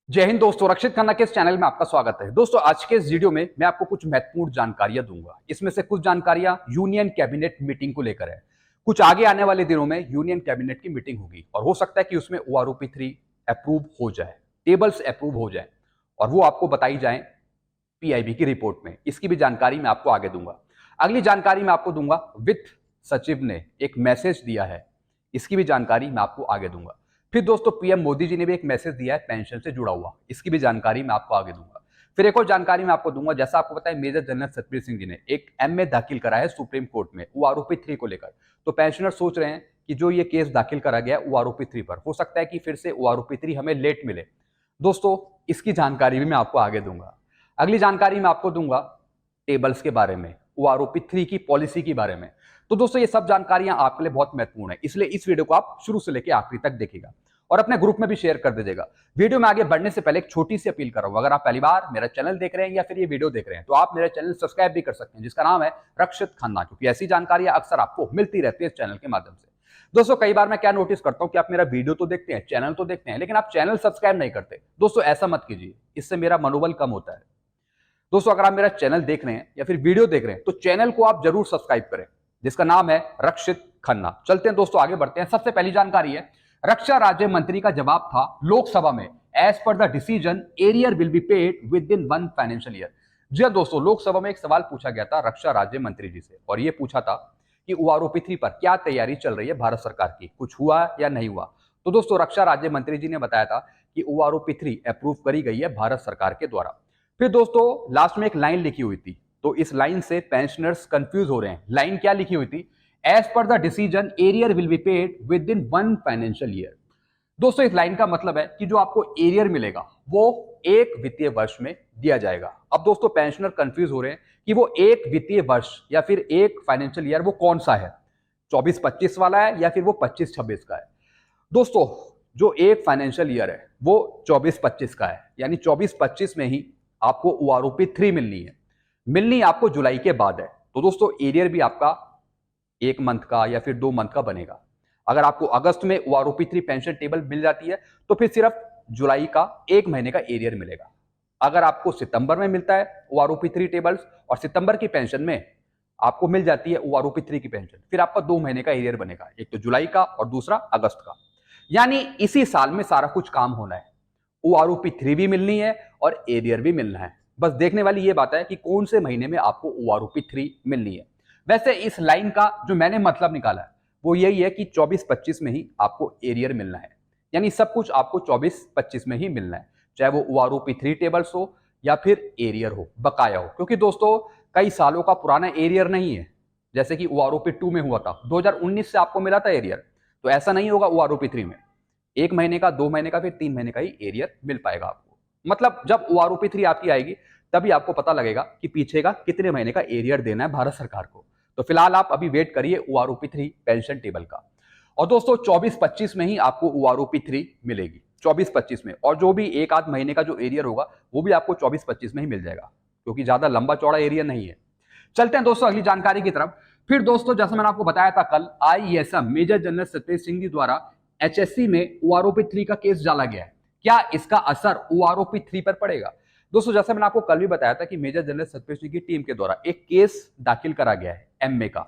जय हिंद दोस्तों, रक्षित खन्ना के इस चैनल में आपका स्वागत है। दोस्तों, आज के इस वीडियो में मैं आपको कुछ महत्वपूर्ण जानकारियां दूंगा। इसमें से कुछ जानकारियां यूनियन कैबिनेट मीटिंग को लेकर है। कुछ आगे आने वाले दिनों में यूनियन कैबिनेट की मीटिंग होगी और हो सकता है कि उसमें OROP3 अप्रूव हो जाए, टेबल्स अप्रूव हो जाए और वो आपको बताई जाए PIB की रिपोर्ट में। इसकी भी जानकारी मैं आपको आगे दूंगा। अगली जानकारी मैं आपको दूंगा, वित्त सचिव ने एक मैसेज दिया है, इसकी भी जानकारी मैं आपको आगे दूंगा। फिर दोस्तों, PM मोदी जी ने भी एक मैसेज दिया है पेंशन से जुड़ा हुआ, इसकी भी जानकारी मैं आपको आगे दूंगा। फिर एक और जानकारी मैं आपको दूंगा, जैसा आपको पता है मेजर जनरल सतबीर सिंह जी ने एक MA दाखिल करा है सुप्रीम कोर्ट में OROP3 को लेकर। तो पेंशनर सोच रहे हैं कि जो ये केस दाखिल करा गया OROP3 पर, हो सकता है कि फिर से OROP3 हमें लेट मिले। दोस्तों, इसकी जानकारी भी मैं आपको आगे दूंगा। अगली जानकारी मैं आपको दूंगा टेबल्स के बारे में, OROP3 की पॉलिसी के बारे में। तो दोस्तों, ये सब जानकारियां आपके लिए बहुत महत्वपूर्ण है, इसलिए इस वीडियो को आप शुरू से लेकर आखिरी तक देखिएगा और अपने ग्रुप में भी शेयर कर दीजिएगा। वीडियो में आगे बढ़ने से पहले एक छोटी सी अपील कर रहा हूं, अगर आप पहली बार मेरा चैनल देख रहे हैं या फिर ये वीडियो देख रहे हैं तो आप मेरा चैनल सब्सक्राइब भी कर सकते हैं, जिसका नाम है रक्षित खन्ना, क्योंकि ऐसी जानकारियां अक्सर आपको मिलती रहती है इस चैनल के माध्यम से। दोस्तों, कई बार मैं क्या नोटिस करता हूं कि आप मेरा वीडियो तो देखते हैं, चैनल तो देखते हैं, लेकिन आप चैनल सब्सक्राइब नहीं करते। दोस्तों, ऐसा मत कीजिए, इससे मेरा मनोबल कम होता है। दोस्तों, अगर आप मेरा चैनल देख रहे हैं या फिर वीडियो देख रहे हैं तो चैनल को आप जरूर सब्सक्राइब करें, जिसका नाम है रक्षित खन्ना। चलते हैं दोस्तों, आगे बढ़ते हैं। सबसे पहली जानकारी है, रक्षा राज्य मंत्री का जवाब था लोकसभा में, as per the decision arrear will be paid within 1 financial year. जी हाँ दोस्तों, लोकसभा में एक सवाल पूछा गया था रक्षा राज्य मंत्री जी से और यह पूछा था कि OROP3 पर क्या तैयारी चल रही है भारत सरकार की, कुछ हुआ या नहीं हुआ। तो दोस्तों, रक्षा राज्य मंत्री जी ने बताया था कि OROP3 अप्रूव करी गई है भारत सरकार के द्वारा। फिर दोस्तों, लास्ट में एक लाइन लिखी हुई थी, तो इस लाइन से पेंशनर्स कंफ्यूज हो रहे हैं। लाइन क्या लिखी हुई थी? As per the decision arrear will be paid within 1 financial year. दोस्तों, इस लाइन का मतलब है कि जो आपको एरियर मिलेगा वो एक वित्तीय वर्ष में दिया जाएगा। अब दोस्तों, पेंशनर कंफ्यूज हो रहे हैं कि वो एक वित्तीय वर्ष या फिर एक फाइनेंशियल ईयर वो कौन सा है, 24-25 वाला है या फिर वो 25-26 का है। दोस्तों, जो एक फाइनेंशियल ईयर है वो 24-25 का है, यानी 24-25 में ही आपको OROP3 मिलनी आपको जुलाई के बाद है। तो दोस्तों, एरियर भी आपका 1 मंथ का या फिर 2 मंथ का बनेगा। अगर आपको अगस्त में OROP3 पेंशन टेबल मिल जाती है तो फिर सिर्फ जुलाई का 1 महीने का एरियर मिलेगा। अगर आपको सितंबर में मिलता है OROP3 टेबल्स और सितंबर की पेंशन में आपको मिल जाती है OROP3 की पेंशन, फिर आपका 2 महीने का एरियर बनेगा, एक तो जुलाई का और दूसरा अगस्त का। यानी इसी साल में सारा कुछ काम होना है, OROP3 भी मिलनी है और एरियर भी मिलना है। बस देखने वाली ये बात है कि कौन से महीने में आपको OROP3 मिलनी है। वैसे इस लाइन का जो मैंने मतलब निकाला है वो यही है कि 24-25 में ही आपको एरियर मिलना है, यानी सब कुछ आपको 24-25 में ही मिलना है, चाहे वो OROP3 टेबल्स हो या फिर एरियर हो, बकाया हो। क्योंकि दोस्तों, कई सालों का पुराना एरियर नहीं है, जैसे कि OROP2 में हुआ था, 2019 से आपको मिला था एरियर, तो ऐसा नहीं होगा OROP3 में 1 महीने का, 2 महीने का, फिर 3 महीने का ही एरियर मिल पाएगा आपको। मतलब जब OROP3 आपकी आएगी तभी आपको पता लगेगा कि पीछे का कितने महीने का एरियर देना है भारत सरकार को। तो फिलहाल आप अभी वेट करिए OROP3 पेंशन टेबल का। और दोस्तों, 24-25 में ही आपको OROP3 मिलेगी, 24-25 में। और जो भी एक आध महीने का जो एरियर होगा वो भी आपको 24-25 में ही मिल जाएगा, क्योंकि ज्यादा लंबा चौड़ा एरियर नहीं है। चलते हैं दोस्तों अगली जानकारी की तरफ। फिर दोस्तों, जैसा मैंने आपको बताया था कल, IASM major general Satbir Singh ji द्वारा HSC में OROP3 का केस डाला गया है। क्या इसका असर OROP3 पर पड़ेगा? दोस्तों, जैसा मैंने आपको कल भी बताया था कि मेजर जनरल सतबीर सिंह की टीम के द्वारा एक केस दाखिल करा गया है MA का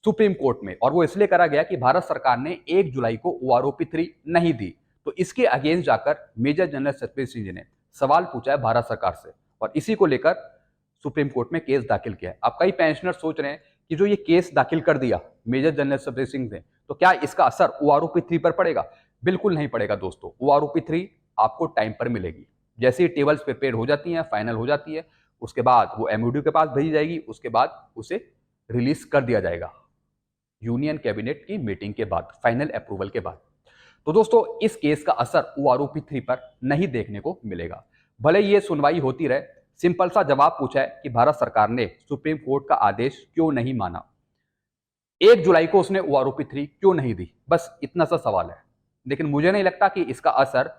सुप्रीम कोर्ट में, और वो इसलिए करा गया कि भारत सरकार ने 1 जुलाई को OROP3 नहीं दी। तो इसके अगेंस्ट जाकर मेजर जनरल सतबीर सिंह जी ने सवाल पूछा है भारत सरकार से और इसी को लेकर सुप्रीम कोर्ट में केस दाखिल किया है। अब कई पेंशनर सोच रहे हैं कि जो ये केस दाखिल कर दिया मेजर जनरल सतबीर सिंह ने, तो क्या इसका असर OROP3 पर पड़ेगा? बिल्कुल नहीं पड़ेगा दोस्तों। OROP3 आपको टाइम पर मिलेगी, जैसे ही टेबल्स प्रिपेयर हो जाती हैं, फाइनल हो जाती है, उसके बाद वो MOD के पास भेजी जाएगी, उसके बाद उसे रिलीज कर दिया जाएगा यूनियन कैबिनेट की मीटिंग के बाद, फाइनल अप्रूवल के बाद। तो दोस्तों, इस केस का असर OROP3 पर नहीं देखने को मिलेगा। भले ये सुनवाई होती रहे, सिंपल सा जवाब पूछा है कि भारत सरकार ने सुप्रीम कोर्ट का आदेश क्यों नहीं माना, 1 जुलाई को उसने OROP3 क्यों नहीं दी, बस इतना सा सवाल है। लेकिन मुझे नहीं लगता कि इसका असर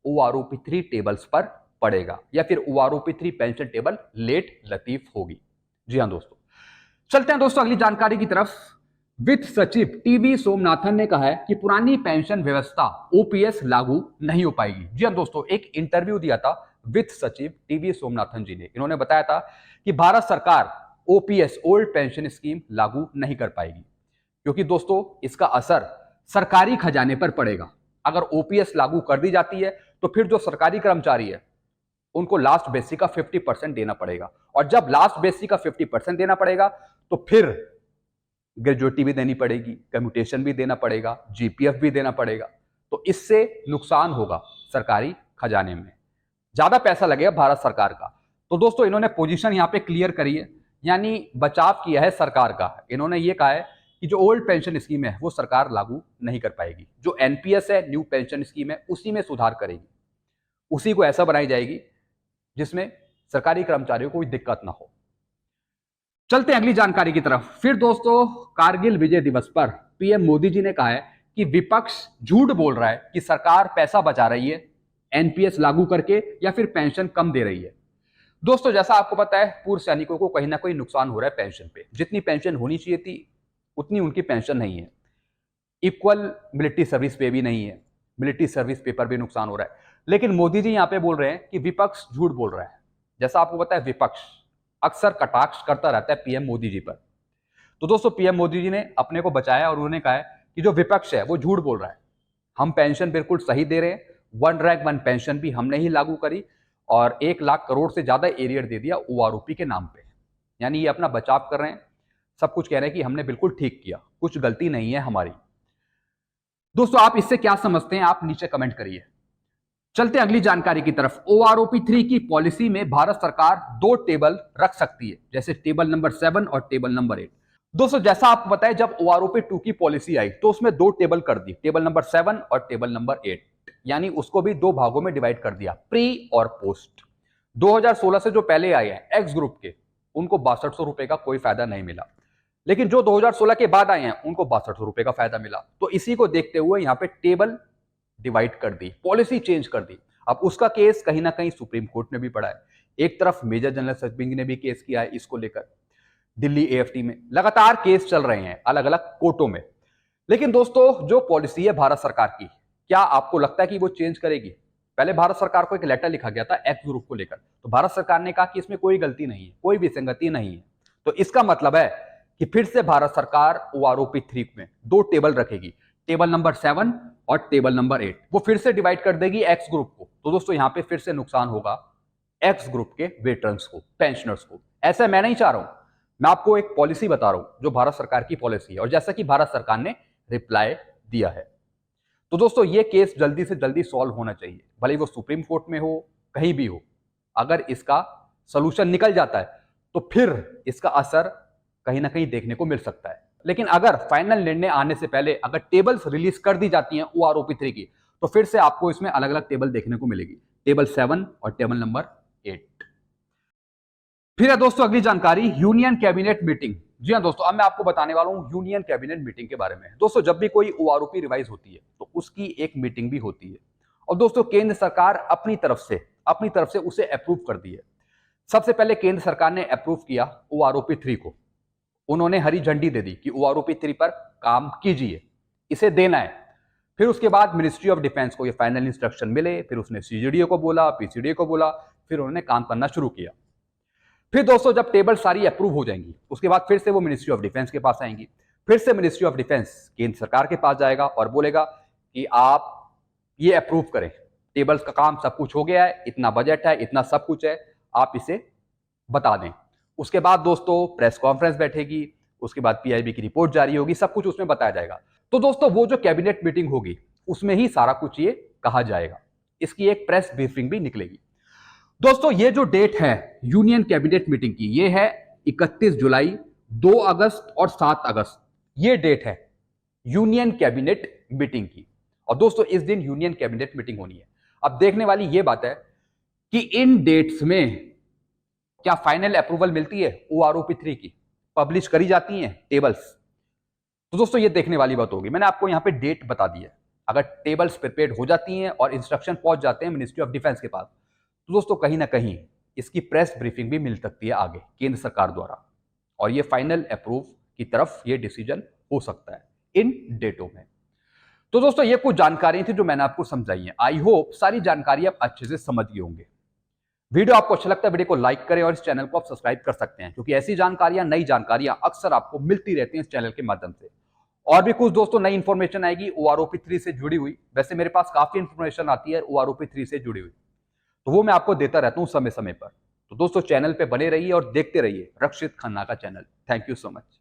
OROP3 टेबल्स पर पड़ेगा या फिर OROP3 pension table late Latif होगी। जी हां दोस्तों, चलते हैं दोस्तों अगली जानकारी की तरफ। वित्त सचिव टीवी सोमनाथन ने कहा है कि पुरानी पेंशन व्यवस्था ओपीएस लागू नहीं हो पाएगी। जी हाँ दोस्तों, एक इंटरव्यू दिया था वित्त सचिव टीवी सोमनाथन जी ने। इन्होंने बताया था कि भारत सरकार ओपीएस ओल्ड पेंशन स्कीम लागू नहीं कर पाएगी, क्योंकि दोस्तों इसका असर सरकारी खजाने पर पड़ेगा। अगर ओपीएस लागू कर दी जाती है तो फिर जो सरकारी कर्मचारी है उनको लास्ट बेसिक का 50% देना पड़ेगा, और जब लास्ट बेसिक का 50% देना पड़ेगा तो फिर ग्रेजुएटी भी देनी पड़ेगी, कम्यूटेशन भी देना पड़ेगा, जीपीएफ भी देना पड़ेगा। तो इससे नुकसान होगा सरकारी खजाने में, ज्यादा पैसा लगेगा भारत सरकार का। तो दोस्तों इन्होंने पोजीशन यहां पे क्लियर करी है, यानी बचाव किया है सरकार का। इन्होंने ये कहा है कि जो ओल्ड पेंशन स्कीम है वो सरकार लागू नहीं कर पाएगी। जो एनपीएस है, न्यू पेंशन स्कीम है, उसी में सुधार करेगी, उसी को ऐसा बनाई जाएगी जिसमें सरकारी कर्मचारियों को कोई दिक्कत ना हो। चलते हैं अगली जानकारी की तरफ। फिर दोस्तों, कारगिल विजय दिवस पर पीएम मोदी जी ने कहा है कि विपक्ष झूठ बोल रहा है कि सरकार पैसा बचा रही है एनपीएस लागू करके या फिर पेंशन कम दे रही है। दोस्तों जैसा आपको पता है, पूर्व सैनिकों को कहीं ना कहीं नुकसान हो रहा है पेंशन पे। जितनी पेंशन होनी चाहिए थी उतनी उनकी पेंशन नहीं है। इक्वल मिलिट्री सर्विस पे भी नहीं है, मिलिट्री सर्विस पेपर भी नुकसान हो रहा है। लेकिन मोदी जी यहां पे बोल रहे हैं कि विपक्ष झूठ बोल रहा है। जैसा आपको पता है, विपक्ष अक्सर कटाक्ष करता रहता है पीएम मोदी जी पर। तो दोस्तों पीएम मोदी जी ने अपने को बचाया और उन्होंने कहा है कि जो विपक्ष है वो झूठ बोल रहा है। हम पेंशन बिल्कुल सही दे रहे हैं, 1 रैंक 1 पेंशन भी हमने ही लागू करी और 1 लाख करोड़ से ज्यादा एरियर दे दिया ओआरओपी के नाम पे। यानी ये अपना बचाव कर रहे हैं, सब कुछ कह रहे हैं कि हमने बिल्कुल ठीक किया, कुछ गलती नहीं है हमारी। दोस्तों आप इससे क्या समझते हैं, आप नीचे कमेंट करिए। चलते हैं अगली जानकारी की तरफ। ओआरओपी 3 की पॉलिसी में भारत सरकार 2 टेबल रख सकती है, जैसे टेबल नंबर 7 और टेबल नंबर 8। दोस्तों जैसा आपको पता है, जब ओआरओपी 2 की पॉलिसी आई तो उसमें 2 टेबल कर दी, टेबल नंबर 7 और टेबल नंबर 8। यानी उसको भी 2 भागों में डिवाइड कर दिया, प्री और पोस्ट। 2016 से जो पहले आए हैं एक्स ग्रुप के, उनको 6200 रुपए का कोई फायदा नहीं मिला, लेकिन जो 2016 के बाद आए हैं उनको 6200 रुपए का फायदा मिला। तो इसी को देखते हुए यहाँ पे टेबल डिवाइड कर दी, पॉलिसी चेंज कर दी। अब उसका केस कहीं ना कहीं सुप्रीम कोर्ट में भी पड़ा है। एक तरफ मेजर जनरल सिंह ने भी केस किया है इसको लेकर, दिल्ली एएफटी में लगातार केस चल रहे हैं अलग अलग कोर्टों में। लेकिन दोस्तों जो पॉलिसी है भारत सरकार की, क्या आपको लगता है कि वो चेंज करेगी? पहले भारत सरकार को एक लेटर लिखा गया था एक्स ग्रुप को लेकर, तो भारत सरकार ने कहा कि इसमें कोई गलती नहीं है, कोई विसंगति नहीं है। तो इसका मतलब है कि फिर से भारत सरकार ओआरओपी 3 में 2 टेबल रखेगी, टेबल नंबर 7 और टेबल नंबर 8। वो फिर से डिवाइड कर देगी एक्स ग्रुप को। तो दोस्तों यहां पे फिर से नुकसान होगा एक्स ग्रुप के वेटरन्स को, पेंशनर्स को। ऐसा मैं नहीं चाह रहा हूं, मैं आपको एक पॉलिसी बता रहा हूं जो भारत सरकार की पॉलिसी है, और जैसा कि भारत सरकार ने रिप्लाई दिया है। तो दोस्तों ये केस जल्दी से जल्दी सॉल्व होना चाहिए, भले वो सुप्रीम कोर्ट में हो, कहीं भी हो। अगर इसका सोल्यूशन निकल जाता है तो फिर इसका असर कहीं ना कहीं देखने को मिल सकता है। लेकिन अगर फाइनल निर्णय आने से पहले अगर टेबल्स रिलीज कर दी जाती हैं ओआरओपी 3 की, तो फिर से आपको इसमें अलग अलग टेबल देखने को मिलेगी, टेबल 7 और टेबल नंबर 8। फिर है दोस्तों अगली जानकारी, यूनियन कैबिनेट मीटिंग। जी हाँ दोस्तों, अब मैं आपको बताने वाला हूं यूनियन कैबिनेट मीटिंग के बारे में। दोस्तों जब भी कोई ओआरओपी रिवाइज होती है तो उसकी एक मीटिंग भी होती है, और दोस्तों केंद्र सरकार अपनी तरफ से उसे अप्रूव कर दी है। सबसे पहले केंद्र सरकार ने अप्रूव किया ओआरओपी 3 को, उन्होंने हरी झंडी दे दी कि ओआरओपी 3 पर काम कीजिए, इसे देना है। फिर उसके बाद मिनिस्ट्री ऑफ डिफेंस को ये फाइनल इंस्ट्रक्शन मिले, फिर उसने सीजीडीए को बोला, पीसीडीए को बोला, फिर उन्होंने काम करना शुरू किया। फिर दोस्तों जब टेबल सारी अप्रूव हो जाएंगी उसके बाद फिर से वो मिनिस्ट्री ऑफ डिफेंस के पास आएंगी, फिर से मिनिस्ट्री ऑफ डिफेंस केंद्र सरकार के पास जाएगा और बोलेगा कि आप ये अप्रूव करें, टेबल्स का काम सब कुछ हो गया है, इतना बजट है, इतना सब कुछ है, आप इसे बता दें। उसके बाद दोस्तों प्रेस कॉन्फ्रेंस बैठेगी, उसके बाद पीआईबी की रिपोर्ट जारी होगी, सब कुछ उसमें बताया जाएगा। तो दोस्तों वो जो कैबिनेट मीटिंग होगी उसमें ही सारा कुछ ये कहा जाएगा, इसकी एक प्रेस ब्रीफिंग भी निकलेगी। दोस्तों ये जो डेट है यूनियन कैबिनेट मीटिंग की, ये है 31 जुलाई, 2 अगस्त और 7 अगस्त, ये डेट है यूनियन कैबिनेट मीटिंग की। और दोस्तों इस दिन यूनियन कैबिनेट मीटिंग होनी है। अब देखने वाली ये बात है कि इन डेट्स में क्या फाइनल अप्रूवल मिलती है ओआरओपी 3 की, पब्लिश करी जाती हैं टेबल्स। तो दोस्तों ये देखने वाली बात होगी। मैंने आपको यहां पे डेट बता दी है। अगर टेबल्स प्रिपेयर्ड हो जाती हैं और इंस्ट्रक्शन पहुंच जाते हैं मिनिस्ट्री ऑफ डिफेंस के पास, तो दोस्तों कहीं ना कहीं इसकी प्रेस ब्रीफिंग भी मिल सकती है आगे केंद्र सरकार द्वारा, और ये फाइनल अप्रूव की तरफ ये डिसीजन हो सकता है इन डेटों में। तो दोस्तों ये कुछ जानकारी थी जो मैंने आपको समझाई है। आई होप सारी जानकारी आप अच्छे से समझ गए होंगे। वीडियो आपको अच्छा लगता है वीडियो को लाइक करें और इस चैनल को आप सब्सक्राइब कर सकते हैं, क्योंकि ऐसी जानकारियां, नई जानकारियां अक्सर आपको मिलती रहती हैं इस चैनल के माध्यम से। और भी कुछ दोस्तों नई इंफॉर्मेशन आएगी OROP3 से जुड़ी हुई। वैसे मेरे पास काफी इंफॉर्मेशन आती है OROP3 से जुड़ी हुई, तो वो मैं आपको देता रहता हूं समय समय पर। तो दोस्तों चैनल पे बने रहिए और देखते रहिए रक्षित खन्ना का channel. Thank you so much.